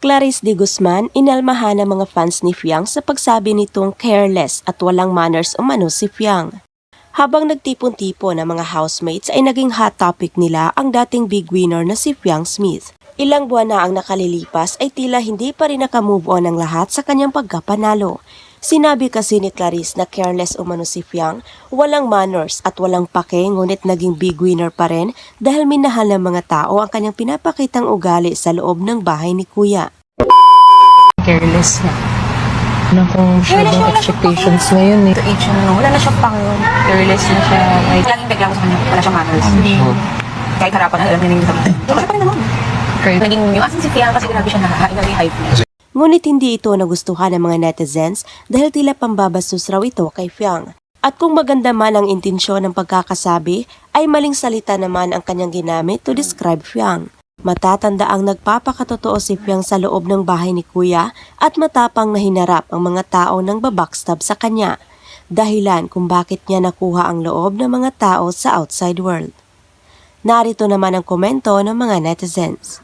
Clarice de Guzman, inalmahan ng mga fans ni Fiang sa pagsabi nitong careless at walang manners umano si Fiang. Habang nagtipon-tipon ang mga housemates ay naging hot topic nila ang dating big winner na si Fiang Smith. Ilang buwan na ang nakalilipas ay tila hindi pa rin nakamove on ang lahat sa kanyang pagkapanalo. Sinabi kasi ni Clarice na careless umano si Fiang, walang manners at walang pake ngunit naging big winner pa rin dahil minahal ng mga tao ang kanyang pinapakitang ugali sa loob ng bahay ni Kuya. Careless na. Nakong masyadong expectations na yun eh. To age na, wala na siyang pang careless na siya. Laging bigla ko sa kanya, wala siyang manners. Hindi. Kahit harapan, alam niya yung sabi. Wala pa rin naman. Naging yung asin si Fiang kasi grabe siya nag-hype niya. Ngunit hindi ito nagustuhan ng mga netizens dahil tila pambabastos raw ito kay Fiang. At kung maganda man ang intensyon ng pagkakasabi, ay maling salita naman ang kanyang ginamit to describe Fiang. Matatanda ang nagpapakatotoo si Fiang sa loob ng bahay ni Kuya at matapang na hinarap ang mga tao ng babackstab sa kanya. Dahilan kung bakit niya nakuha ang loob ng mga tao sa outside world. Narito naman ang komento ng mga netizens.